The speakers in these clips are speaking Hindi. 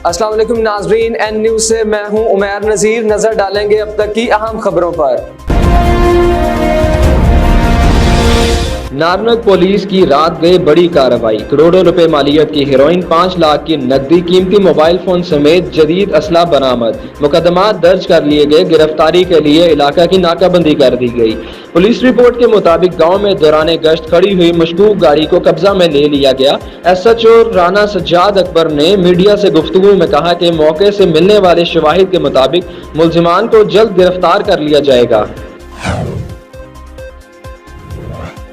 अस्सलाम वालेकुम नाजरीन, एन न्यूज़ से मैं हूं उमैर नज़ीर। नज़र डालेंगे अब तक की अहम खबरों पर। नारनग पुलिस की रात गए बड़ी कार्रवाई। करोड़ों रुपए मालियत की हेरोइन, 5 लाख की नकदी, कीमती मोबाइल फोन समेत जदीद असला बरामद। मुकदमा दर्ज कर लिए गए। गिरफ्तारी के लिए इलाका की नाकाबंदी कर दी गई। पुलिस रिपोर्ट के मुताबिक गांव में दौरान गश्त खड़ी हुई मशकूक गाड़ी को कब्जा में ले लिया गया। SHO राना सज्जाद अकबर ने मीडिया से गुफ्तगू में कहा कि मौके से मिलने वाले शवाहिद के मुताबिक मुल्जिमान को जल्द गिरफ्तार कर लिया जाएगा।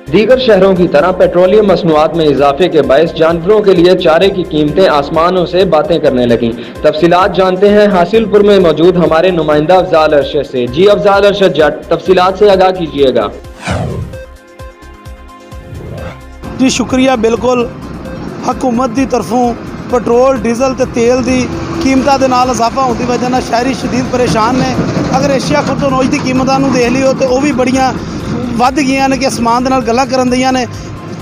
दीगर शहरों की तरह पेट्रोलियम मसनूआत में इजाफे के बायस जानवरों के लिए चारे की कीमतें आसमानों से बातें करने लगीं। तफसीलात जानते हैं हासिलपुर में मौजूद हमारे नुमाइंदा अफजाल अरशद से। जी अफजाल अरशद जट, तफसीलात से आगाह कीजिएगा। जी शुक्रिया। बिल्कुल हुकूमत की तरफों पेट्रोल डीजल ते तेल की कीमतों के नाल इजाफा होने की वजह शहरी शदीद परेशान ने। अगर एशिया खपत रोज़ की कीमतों को देख लियो तो वह भी बड़ियाँ वध गई ने कि आसमान के नाल गल्लां करन दियां ने।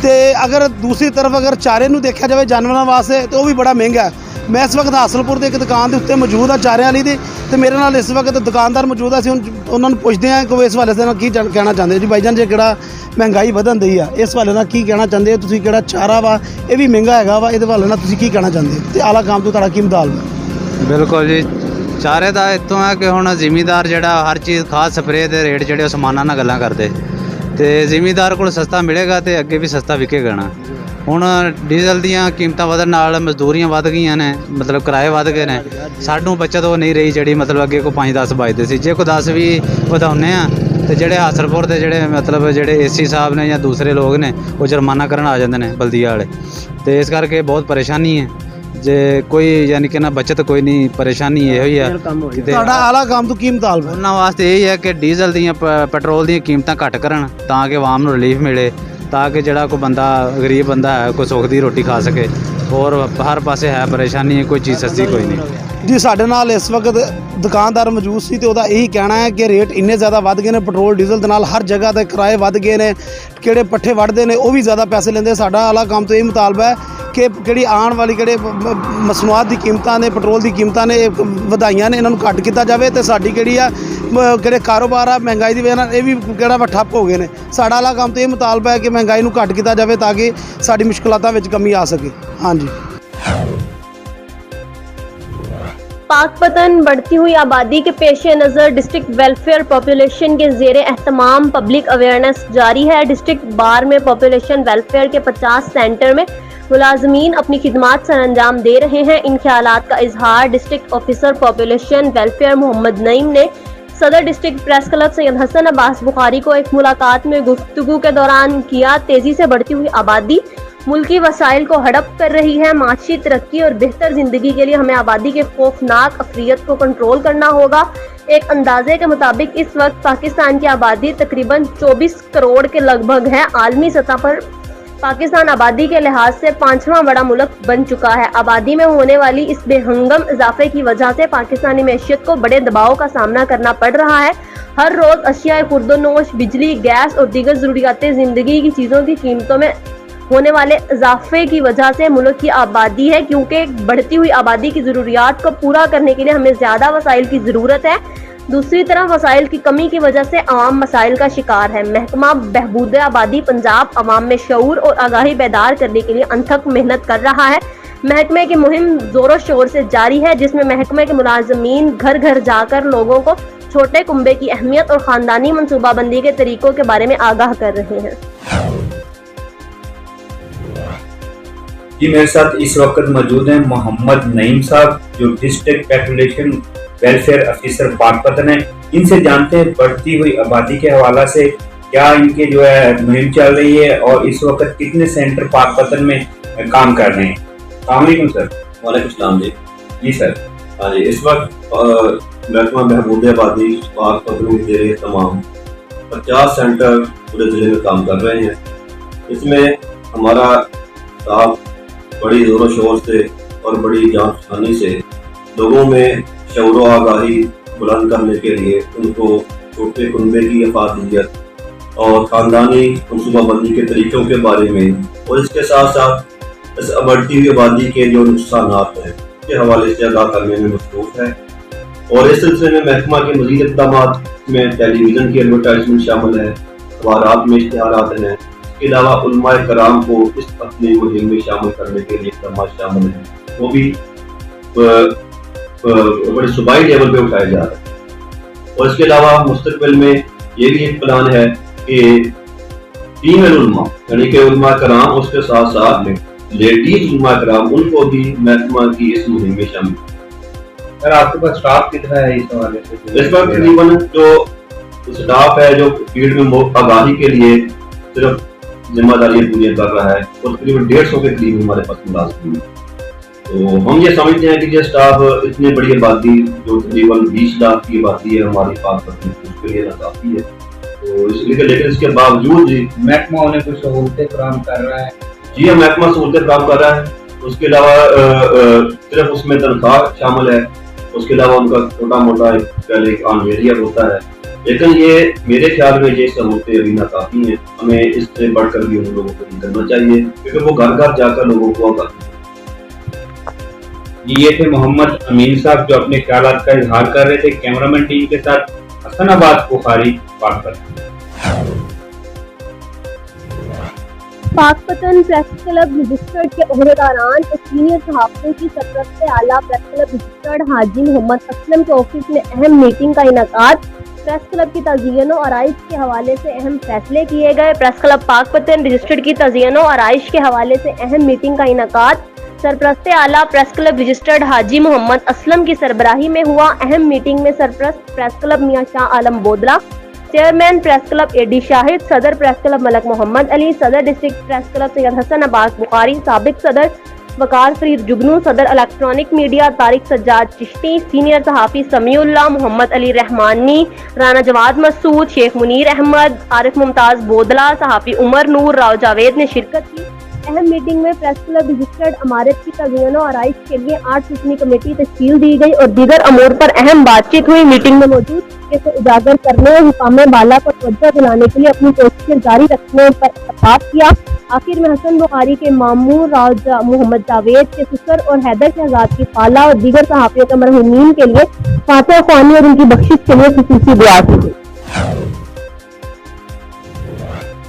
तो अगर दूसरी तरफ अगर चारे को देखा जाए जानवरों वास्ते तो वह भी बड़ा महंगा है। मैं इस वक्त हासिलपुर की एक दुकान के उत्ते मौजूद हाँ चारे वाली दी, तो मेरे नाल इस वक्त दुकानदार मौजूद है। असीं उन्होंने पुछते हैं कि इस हवाले से की कहना चाहते जी। भाईजान जी किहड़ा महंगाई वधन दी है, इस हवाले नाल की कहना चाहते हो तुसीं? किहड़ा चारा वा ये भी महंगा हैगा वा, इहदे हवाले नाल तुसीं की कहना चाहते हो? तो आला काम तो तुहाडा की मुतालबा? बिल्कुल जी, चारे का इतों है कि हुण जिमीदार जिहड़ा हर चीज़ खाद स्प्रे के रेट जिहड़े समानां नाल गल्लां करदे, तो जिमीदार को सस्ता मिलेगा तो अगे भी सस्ता विकेगा ना। हुण डीजल दीयां कीमतां वधन नाल मजदूरियां वध गईयां ने, मतलब किराए वध गए ने। सानूं बचत वो नहीं रही जिहड़ी मतलब अगे को 5-10 बचदे सी। जे को 10 भी वधाउने आ तो जिहड़े हासिलपुर के जिहड़े मतलब जिहड़े AC साहब ने या दूसरे लोग ने वो जुर्माना करन आ जांदे ने बल्दिया वाले। तो इस करके बहुत परेशानी है। जे कोई यानी कि ना बचत कोई नहीं, परेशानी यही है। तुहाडा आला काम तो की मुतालबा? उन्होंने वास्ते यही है कि डीजल दी पेट्रोल दी कीमतां घट करन ताकि आवाम नूं रिलीफ मिले, ताकि जिहड़ा कोई बंदा गरीब बंदा है कोई सुख दी रोटी खा सके। और हर पासे है परेशानी है, कोई चीज़ सस्ती कोई नहीं जी। साडे नाल इस वक्त दुकानदार मौजूद सी तो उहदा यही कहना है कि रेट इन्ने ज़्यादा वध गए ने पेट्रोल डीजल दे नाल, हर जगह ते किराए वध गए ने। किहड़े पट्ठे वढ़दे ने वो भी ज़्यादा पैसे लेंदे। साडा आला काम तो यही मुतालबा है कि किहड़ी आने वाली किहड़े मसनूआत की कीमतां ने, पेट्रोल की कीमतां ने वधाइयां ने, इन्हां नूं घट किया जाए। तो साडी किहड़ी आ किहड़े कारोबार आ महंगाई की वजह नाल ये भी किहड़ा वा ठप्प हो गए ने। साडा आला काम तो ये मुतालबा है कि महंगाई नूं घट किया जाए ताकि साडी मुश्किलातां विच कमी आ सके। हाँ जी। पाकपतन बढ़ती हुई आबादी के पेश नज़र डिस्ट्रिक्ट वेलफेयर पॉपुलेशन के ज़ेरे एहतमाम पब्लिक अवेयरनेस जारी है। डिस्ट्रिक्ट बार में पॉपुलेशन वेलफेयर के 50 सेंटर में मुलाजमीन अपनी खिदमात सर अंजाम दे रहे हैं। इन ख्यालात का इजहार district officer population welfare Mohammad Naeem ने सदर district press club Syed Hasan Abbas Bukhari को एक मुलाकात में गुफ्तगू के दौरान किया। तेजी से बढ़ती हुई आबादी मुल्की वसाइल को हड़प कर रही है। माशी तरक्की और बेहतर जिंदगी के लिए हमें आबादी के खौफनाक अफरियत को कंट्रोल करना होगा। एक अंदाजे के मुताबिक इस वक्त पाकिस्तान की आबादी तकरीबन 24 करोड़ के लगभग है। आलमी सतह पर पाकिस्तान आबादी के लिहाज से 5वां बड़ा मुल्क बन चुका है। आबादी में होने वाली इस बेहंगम इजाफे की वजह से पाकिस्तानी मैशियत को बड़े दबाव का सामना करना पड़ रहा है। हर रोज अशियाए खुर्दोनोश, बिजली, गैस और दीगर जरूरियात जिंदगी की चीजों की कीमतों में होने वाले इजाफे की वजह से मुल्क की आबादी है, क्योंकि बढ़ती हुई आबादी की जरूरियात को पूरा करने के लिए हमें ज्यादा वसाइल की जरूरत है। दूसरी तरफ वसाइल की कमी की वजह से आवाम मसाइल का शिकार है। महकमा बहबूद आबादी पंजाब आवाम में शऊर और आगाही बेदार करने के लिए अनथक मेहनत कर रहा है। महकमे की मुहिम जोरों शोर से जारी है, जिसमें महकमे के मुलाजमीन घर घर जाकर लोगों को छोटे कुंबे की अहमियत और खानदानी मनसूबाबंदी के तरीकों के बारे में आगाह कर रहे हैं। जी मेरे साथ इस वक्त मौजूद हैं मोहम्मद नईम साहब, जो district population welfare officer Pakpattan है। इनसे जानते हैं बढ़ती हुई आबादी के हवाला से क्या इनके जो है मुहिम चल रही है और इस वक्त कितने सेंटर पाकपतन में काम कर रहे हैं। अस्सलाम वालेकुम सर। वालेकुम सलाम जी। जी सर। हाँ जी, इस वक्त महकमा बहबूद आबादी पाकपतन के जरिए तमाम 50 सेंटर पूरे जिले में काम कर रहे हैं। इसमें हमारा स्टाफ बड़ी ज़ोरों शोर से और बड़ी जान पहचानी से लोगों में शऊर व आगाही बुलंद करने के लिए उनको छोटे कुनबे की अफादियत और ख़ानदानी मनसूबाबंदी के तरीक़ों के बारे में और इसके साथ साथ इस बढ़ती हुई आबादी के जो नुकसानात हैं के हवाले से आगाह करने में मसरूफ है। और इस सिलसिले में महकमा के मज़ीद इक़दामात में टेलीविज़न की एडवर्टाइजमेंट शामिल है, अखबारात में इश्तिहारात हैं। इसके अलावा उलमाए कराम को इस अपनी मुहिम में शामिल करने के लिए इक़दामात शामिल हैं, वो भी बड़े सूबाई लेवल पे उठाए जा रहे हैं। और इसके अलावा मुस्तक़बिल में ये भी एक प्लान है कि फीमेल उलमा यानी कि उलमा कराम, उसके साथ साथ लेडीज उलमा कराम, उनको भी महकमा की इस मुहिम में शामिल। सर आपके पास स्टाफ कितना है इस हवाले से? इस वक्त तकरीबन जो स्टाफ है जो फील्ड में आगाही के लिए सिर्फ जिम्मेदारियां पूरी कर रहा है, और तकरीबन 150 के करीब हमारे पास मुलाजिम है। तो हम ये समझते हैं कि ये स्टाफ इतनी बड़ी आबादी जो तकरीबन 20 लाख की आबादी है हमारे पास, उसके लिए काफी है। तो इसलिए लेकिन इसके बावजूद जी महकमा उन्हें कुछ सहूलतें फराहम कर रहा है? जी हाँ, महकमा सहूलतें फराहम कर रहा है। उसके अलावा सिर्फ उसमें तनख्वाह शामिल है, उसके अलावा उनका छोटा मोटा पहले आनवेरिया होता है, लेकिन ये मेरे ख्याल में ये सहूलतें अभी नाकाफी हैं। हमें इससे बढ़कर भी उन लोगों को नहीं करना चाहिए, क्योंकि वो घर घर जाकर लोगों को आगाह। ये थे मोहम्मद अमीन साहब जो अपने ख्यालात का इजहार कर रहे थे। कैमरामैन टीम के साथ Hasanabad Bukhari Pakpattan. Pakpattan press club registered के ओहदेदारान और सीनियर सहाफ़ियों की सरपरस्ती आला press club registered Haji Mohammad Aslam के ऑफिस में अहम मीटिंग का इनेकाद। प्रेस क्लब की तज़यीन और आराइश के हवाले से अहम फैसले किए गए। प्रेस क्लब पाकपतन रजिस्टर्ड की तज़यीन और आराइश के हवाले से अहम मीटिंग का इनेकाद सरपरस्ती आला press club registered Haji Mohammad Aslam की सरबराही में हुआ। अहम मीटिंग में सरपरस्त press club Mian Shah Alam Bodla, chairman press club AD Shahid, सदर प्रेस क्लब मलक मोहम्मद अली, सदर district press club Syed Hasan Abbas Bukhari, साबिक सदर वकार फरीद जुगनू, सदर electronic media Tariq Sajjad Chishti, senior सहाफ़ी समीउल्लाह, मोहम्मद अली रहमानी, राना जवाद मसूद, शेख मुनीर अहमद, आरिफ मुमताज बोदला, सहाफ़ी उमर नूर, राव जावेद ने शिरकत की। अहम मीटिंग में प्रेस क्लब रजिस्टर्ड अमारत की तज़यीन और आराइश के लिए 8 रुकनी कमेटी तश्कील दी गई और दीगर अमूर पर अहम बातचीत हुई। मीटिंग में मौजूद से उजागर करने और हुकाम बाला को तवज्जो दिलाने के लिए अपनी कोशिशें जारी रखने पर इत्तेफाक किया। आखिर में हसन बुखारी के मामूर, राव मोहम्मद जावेद के ससुर और हैदर शहजाद की पाला और दीगर सहाफ़ियों के मरहूमीन के लिए फातिहा ख्वानी और उनकी बख्शिश के लिए खुसूसी दुआ की गई।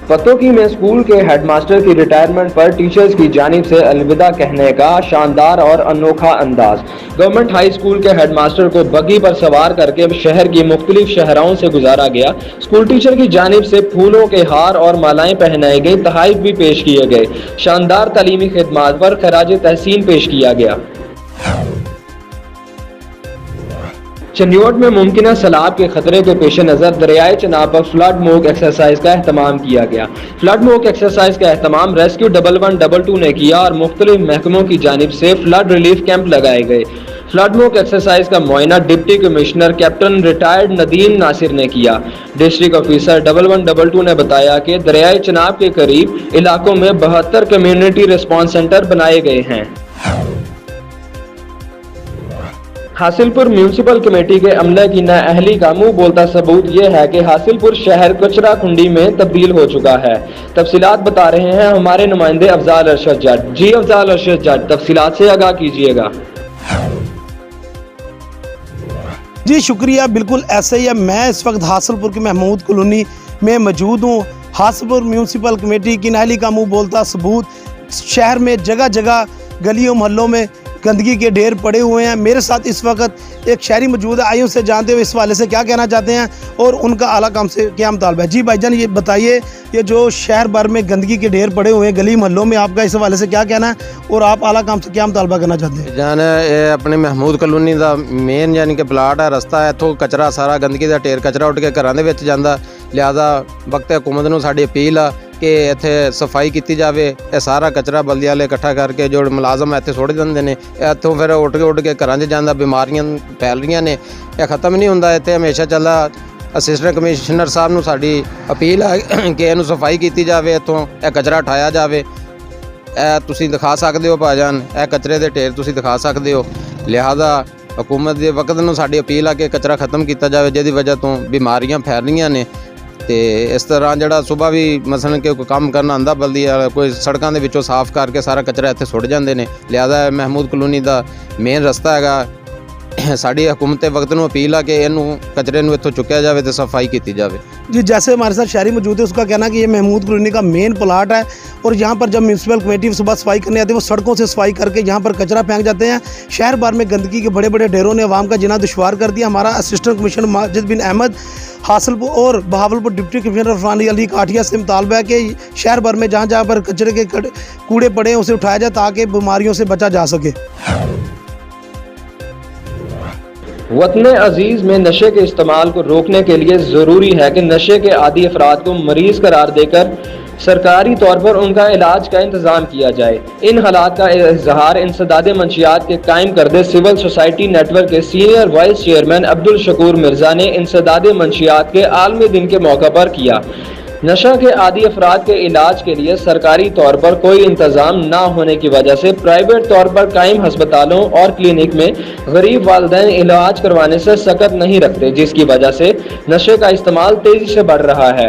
पतोकी में स्कूल के हेडमास्टर की रिटायरमेंट पर टीचर्स की जानिब से अलविदा कहने का शानदार और अनोखा अंदाज। गवर्नमेंट हाई स्कूल के हेडमास्टर को बगी पर सवार करके शहर की मुख्तलिफ शहराओं से गुजारा गया। स्कूल टीचर की जानिब से फूलों के हार और मालाएं पहनाई गई, तहाइफ भी पेश किए गए। शानदार तालीमी खिदमात पर खराज तहसीन पेश किया गया। चंडीगढ़ में मुमकिन सैलाब के खतरे के पेश नज़र दरियाए चनाब पर फ्लड मॉक एक्सरसाइज का अहतमाम किया गया। फ्लड मॉक एक्सरसाइज का अहतमाम रेस्क्यू 1112 ने किया और मुख्तलिफ महकमों की जानिब से फ्लड रिलीफ कैंप लगाए गए। फ्लड मॉक एक्सरसाइज का मुआयना deputy commissioner captain retired Nadeem Nasir ने किया। डिस्ट्रिक्ट ऑफिसर 1112 ने बताया कि दरियाए चनाब के करीब इलाकों में 72 कम्युनिटी रिस्पॉन्स सेंटर बनाए गए हैं। हासिलपुर म्यूनसिपल कमेटी के अमले की नाअहली का मुंह बोलता सबूत यह है कि हासिलपुर शहर कचरा कुंडी में तब्दील हो चुका है। तफसीलात बता रहे हैं हमारे नुमाइंदे अफजाल अरशद जट। जी अफजाल अरशद जट, तफसीलात से आगाह कीजिएगा। जी शुक्रिया, बिल्कुल ऐसे ही है। मैं इस वक्त हासिलपुर की महमूद कॉलोनी में मौजूद हूँ। हासिलपुर म्यूनसिपल कमेटी की नाअहली का मुंह बोलता सबूत। शहर में जगह जगह गलियों मोहल्लों में गंदगी के ढेर पड़े हुए हैं। मेरे साथ इस वक्त एक शहरी मौजूद है, आइयों से जानते हुए इस वाले से क्या कहना चाहते हैं और उनका आला काम से क्या मुतालबा है। जी भाईजान, ये बताइए, ये जो शहर भर में गंदगी के ढेर पड़े हुए हैं गली मोहल्लों में, आपका इस वाले से क्या कहना है और आप आला काम से क्या मुतालबा करना चाहते हैं? जान ये अपने महमूद कॉलोनी का मेन यानी कि प्लाट है, रस्ता है, इत्थों कचरा सारा गंदगी का ढेर कचरा उठ के घरों के विच जांदा। लिहाजा वक्त हुकूमत नूं साडी अपील आ कि इत्थे सफाई की जाए। यह सारा कचरा बल्दियां वाले इकट्ठा करके जो मुलाजम इत्थे सुट दिंदे ने, इत्थों फिर उठ के घरां 'च जांदा। बीमारियां फैल रही ने, यह खत्म नहीं हुंदा, इत्थे हमेशा चलदा। असिस्टेंट कमिश्नर साहब नूं साडी अपील है कि इहनूं सफाई की जाए, इत्थों यह कचरा हटाया जाए। यह तुसीं दिखा सकदे हो भाईजान, यह कचरे दे ढेर तुसीं दिखा सकदे हो। लिहाजा हुकूमत के वक्त नूं साडी अपील है कि कचरा खत्म किया जाए, जिहदी वजह तो बीमारियां फैल रही ने। ਤੇ ਇਸ ਤਰ੍ਹਾਂ ਜਿਹੜਾ ਸਵੇਰ ਵੀ ਮਸਲਨ ਕਿ ਕੋਈ ਕੰਮ ਕਰਨ ਆਉਂਦਾ ਬਲਦੀ ਵਾਲਾ ਕੋਈ ਸੜਕਾਂ ਦੇ ਵਿੱਚੋਂ ਸਾਫ਼ ਕਰਕੇ ਸਾਰਾ ਕਚਰਾ ਇੱਥੇ ਸੁੱਟ ਜਾਂਦੇ ਨੇ। ਲਿਹਾਜ਼ਾ ਮਹਿਮੂਦ ਕਲੋਨੀ ਦਾ ਮੇਨ ਰਸਤਾ ਹੈਗਾ। साड़ी हुकूमत वक्त में अपील है कि इनू कचरे नू इत्थों चुकया जाए तो सफाई की जाए। जी जैसे हमारे साथ शहरी मौजूद है, उसका कहना कि ये महमूद कॉलोनी का मेन प्लाट है और यहाँ पर जब म्यूनसिपल कमेटी सुबह सफाई करने आती है वो सड़कों से सफाई करके यहाँ पर कचरा फेंक जाते हैं। शहर भर में गंदगी के बड़े बड़े ढेरों ने आवाम का जीना दुश्वार कर दिया। हमारा असिस्टेंट कमिश्नर माजिद बिन अहमद हासिलपुर और बहावलपुर डिप्टी कमिश्नर रफानी अली काठिया से मुतालबा है कि शहर भर में जहाँ जहाँ पर कचरे के कूड़े पड़े हैं उसे उठाया जाए ताकि बीमारियों से बचा जा सके। वतन अजीज़ में नशे के इस्तेमाल को रोकने के लिए ज़रूरी है कि नशे के आदी अफराद को मरीज़ करार देकर सरकारी तौर पर उनका इलाज का इंतज़ाम किया जाए। इन हालात का इजहार इंसदाद मंशियात के कायम करदे सिविल सोसाइटी नेटवर्क के senior vice chairman Abdul Shakoor Mirza ने इंसदाद मंशियात के आलमी दिन के मौके पर किया। नशा के आदी अफराद के इलाज के लिए सरकारी तौर पर कोई इंतज़ाम ना होने की वजह से प्राइवेट तौर पर कायम हस्पतालों और क्लिनिक में गरीब वालिदैन इलाज करवाने से सकत नहीं रखते, जिसकी वजह से नशे का इस्तेमाल तेज़ी से बढ़ रहा है।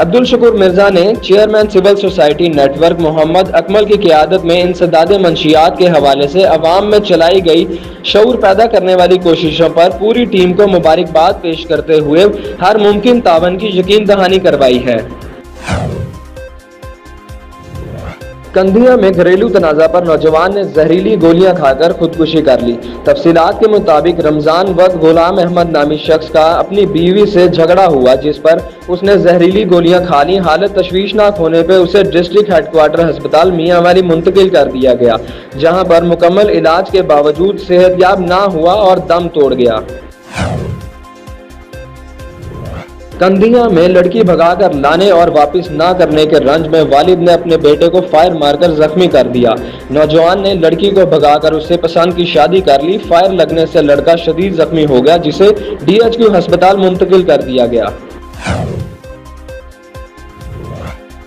अब्दुल शकूर मिर्ज़ा ने chairman civil society network Mohammad Akmal की क़यादत में इंसदाद मंशियात के हवाले से अवाम में चलाई गई शऊर पैदा करने वाली कोशिशों पर पूरी टीम को मुबारकबाद पेश करते हुए हर मुमकिन तावन की यकीन दहानी करवाई है। कंधिया में घरेलू तनाज़ा पर नौजवान ने जहरीली गोलियां खाकर खुदकुशी कर ली। तफसीलात के मुताबिक रमज़ान वक्त गुलाम अहमद नामी शख्स का अपनी बीवी से झगड़ा हुआ, जिस पर उसने जहरीली गोलियां खा ली। हालत तशवीशनाक होने पर उसे डिस्ट्रिक्ट हेडक्वार्टर अस्पताल मियांवाली मुंतकिल कर दिया गया, जहां पर मुकम्मल इलाज के बावजूद सेहतयाब ना हुआ और दम तोड़ गया। कंधिया में लड़की भगाकर लाने और वापस ना करने के रंज में वालिद ने अपने बेटे को फायर मारकर जख्मी कर दिया। नौजवान ने लड़की को भगाकर उससे पसंद की शादी कर ली। फायर लगने से लड़का शदीद जख्मी हो गया, जिसे DHQ अस्पताल मुंतकिल कर दिया गया।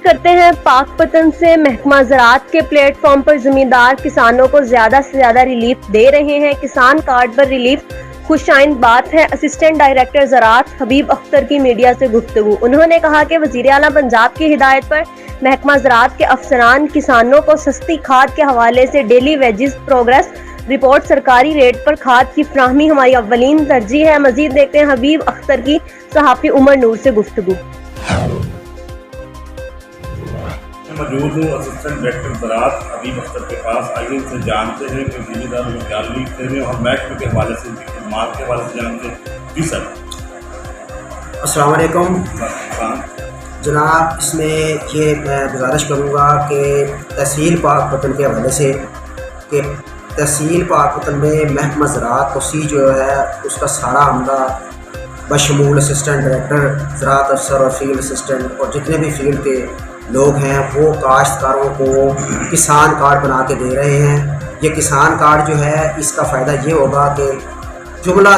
करते हैं पाकपतन से। महकमा ज़राअत के प्लेटफॉर्म पर जमींदार किसानों को ज्यादा से ज्यादा रिलीफ दे रहे हैं। किसान कार्ड पर रिलीफ खुशाइंद बात है। असिस्टेंट डायरेक्टर ज़राअत हबीब अख्तर की मीडिया से गुफ्तगू। उन्होंने कहा कि वज़ीर आला पंजाब की हिदायत पर महकमा ज़राअत के अफसरान किसानों को सस्ती खाद के हवाले से डेली वेजेस प्रोग्रेस रिपोर्ट सरकारी रेट पर खाद की फ्राहमी हमारी अव्वलीन तरजीह है। मजीद देखते हैं हबीब अख्तर की सहाफ़ी उमर नूर से गुफ्तगू। मौजूद हूँ असिस्टेंट डायरेक्टर ज़राअत हबीब अख्तर के पास। आइए इनसे जानते हैं कि ज़मींदारों को क्या रिलीफ दे रहे हैं और महकमे के हवाले से उनकी खिदमात के हवाले से जानते हैं। जी सर। अस्सलाम वालेकुम जनाब, इसमें ये मैं गुजारिश करूँगा कि तहसील पाकपतन के हवाले से कि तहसील पाकपतन में महकमा ज़राअत को सी जो है उसका सारा अमला बशमूल असिस्टेंट डायरेक्टर ज़राअत अफसर और फील्ड असिस्टेंट और जितने भी फील्ड के लोग हैं वो काश्तकारों को किसान कार्ड बना के दे रहे हैं। ये किसान कार्ड जो है इसका फ़ायदा ये होगा कि जुमला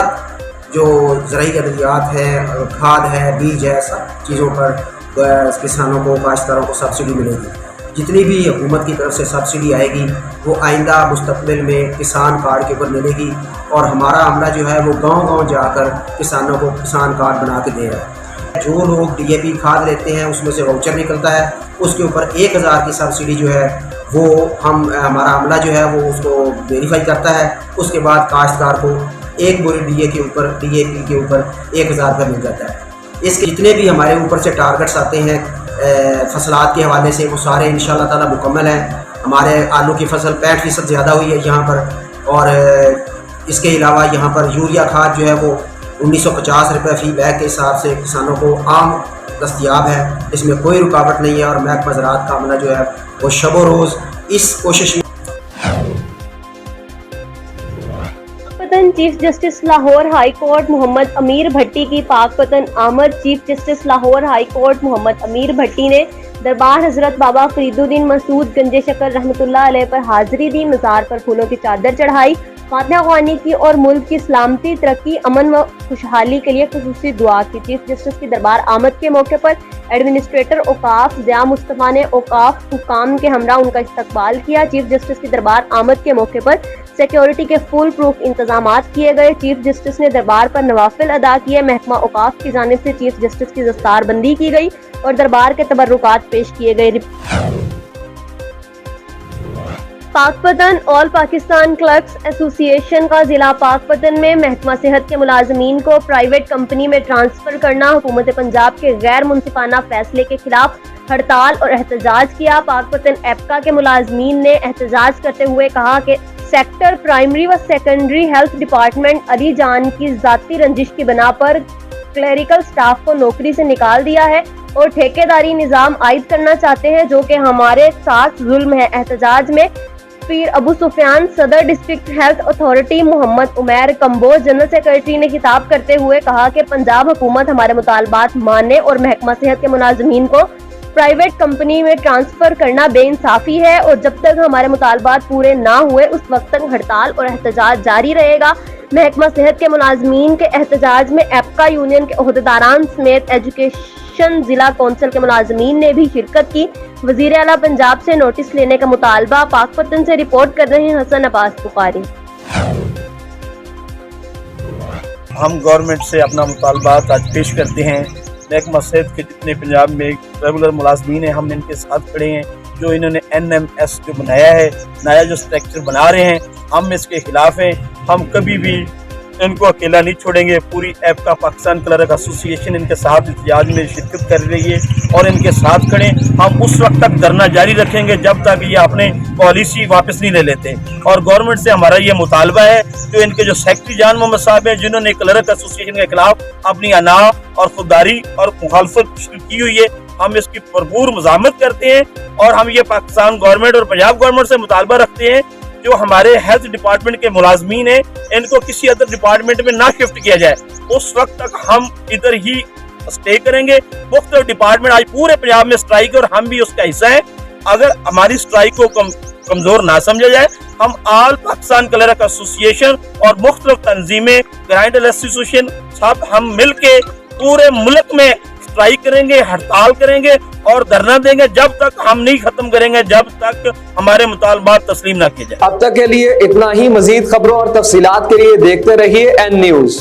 जो ज़राई अद्वियात है, खाद है, बीज है, सब चीज़ों पर किसानों को काश्तकारों को सब्सिडी मिलेगी। जितनी भी हुकूमत की तरफ से सब्सिडी आएगी वो आइंदा मुस्तकबिल में किसान कार्ड के ऊपर मिलेगी और हमारा अमला जो है वो गाँव-गाँव जाकर किसानों को किसान कार्ड बना के दे रहा है। जो लोग DAP खाद लेते हैं उसमें से वाउचर निकलता है, उसके ऊपर 1000 की सब्सिडी जो है वो हमारा अमला जो है वो उसको वेरीफाई करता है। उसके बाद काश्तकार को एक बोरी DAP के ऊपर 1000 का मिल जाता है। इसके जितने भी हमारे ऊपर से टारगेट्स आते हैं फसलात के हवाले से वो सारे इंशाल्लाह ताला मुकम्मल हैं। हमारे आलू की फसल 65% ज़्यादा हुई है यहाँ पर और इसके अलावा यहाँ पर यूरिया खाद जो है वो 1950 रुपये फ़ी बैग के हिसाब से किसानों को आम दस्तयाब है। इसमें कोई रुकावट नहीं है और महकमा ज़राअत का अमला जो है वो शबो रोज़ इस कोशिश में। Chief justice Lahore high court Mohammad Amir Bhatti की पाकपतन आमद। Chief justice Lahore high court Mohammad Amir Bhatti ने दरबार हजरत बाबा फरीदुद्दीन मसूद गंजे शकर रहमतुल्लाह अलैह पर हाजिरी दी, मज़ार पर फूलों की चादर चढ़ाई फातिहा ख्वानी की और मुल्क की सलामती, तरक्की, अमन व खुशहाली के लिए खुसूसी दुआ की। चीफ जस्टिस की दरबार आमद के मौके पर एडमिनिस्ट्रेटर औकाफ ज़िया मुस्तफ़ा ने औकाफ हुकाम के हमरा उनका इस्तकबाल किया। चीफ जस्टिस की दरबार आमद के मौके पर सिक्योरिटी के फुल प्रूफ इंतजामात किए गए। चीफ जस्टिस ने दरबार पर नवाफिल अदा किए। महकमा औकाफ की जानिब से चीफ जस्टिस की दस्तार बंदी की गई और दरबार के तबर्रुकात पेश किए गए। Pakpattan all Pakistan clerks association का जिला पाकपतन में महकमा सेहत के मुलाजमीन को प्राइवेट कंपनी में ट्रांसफर करना, हुकूमत पंजाब के गैर मुनसिफाना फैसले के खिलाफ हड़ताल और एहतजाज किया। पाकपतन एपका के मुलाजमीन ने एहतजाज करते हुए कहा कि सेक्टर प्राइमरी व सेकेंडरी हेल्थ डिपार्टमेंट अली जान की जाती रंजिश की बिना पर क्लरिकल स्टाफ को नौकरी से निकाल दिया है और ठेकेदारी निज़ाम आयद करना चाहते हैं, जो कि हमारे साथ जुल्म है। एहतजाज में पीर अबू सुफियान सदर district health authority Mohammad Umair Kamboj general secretary ने खिताब करते हुए कहा कि पंजाब हुकूमत हमारे मुतालबात माने और महकमा सेहत के मुलाजमीन को प्राइवेट कंपनी में ट्रांसफर करना बेइंसाफी है और जब तक हमारे मुतालबात पूरे ना हुए उस वक्त तक हड़ताल और एहतजाज जारी रहेगा। महकमा सेहत के मुलाजमीन के एहतजाज में एपका यूनियन के ओहदेदारान समेत एजुकेशन जिला कौंसिल के मुलाजमीन ने भी शिरकत की। वजीर आला पंजाब से नोटिस लेने का मुतालबा। पाकपतन से रिपोर्ट कर रहे हैं हसन अब्बास बुखारी। हम गवर्नमेंट से अपना मुतालबात आज पेश करते हैं। महकमा सेहत के जितने पंजाब में रेगुलर मुलाजमीन हैं, हम इनके साथ खड़े हैं। जो इन्होंने NMS जो बनाया है, नया जो स्ट्रक्चर बना रहे हैं, हम इसके खिलाफ हैं। हम कभी भी इनको अकेला नहीं छोड़ेंगे। पूरी एपका पाकिस्तान क्लर्क एसोसिएशन इनके साथ इhtजाज में शिरकत कर रही है और इनके साथ खड़े। हम उस वक्त तक धरना जारी रखेंगे जब तक ये अपने पॉलिसी वापस नहीं ले लेते। और गवर्नमेंट से हमारा ये मुतालबा है, जो इनके जो सेक्रेटरी जान मोहम्मद साहब हैं, जिन्होंने क्लर्क एसोसिएशन के खिलाफ अपनी अना और खुददारी और मुखालफत की हुई है, हम इसकी भरपूर मज़ामत करते हैं। और हम ये पाकिस्तान गवर्नमेंट और पंजाब गवर्नमेंट से मुतालबा रखते हैं, जो हमारे हेल्थ डिपार्टमेंट के मुलाजमीन हैं, इनको किसी अदर डिपार्टमेंट में ना शिफ्ट किया जाए। उस वक्त तक हम इधर ही स्टे करेंगे। मुख्तलिफ डिपार्टमेंट आज पूरे पंजाब में स्ट्राइक है और हम भी उसका हिस्सा है। अगर हमारी स्ट्राइक को कमजोर ना समझा जाए, हम ऑल पाकिस्तान क्लर्क एसोसिएशन और मुख्तलिफ तंजीमें, ग्राइंडर एसोसिएशन, सब हम मिल के पूरे मुल्क में स्ट्राइक करेंगे, हड़ताल करेंगे और धरना देंगे जब तक हम नहीं खत्म करेंगे, जब तक हमारे मुतालबात तस्लीम ना किए जाए। अब तक के लिए इतना ही। मजीद खबरों और तफसीलात के लिए देखते रहिए N News।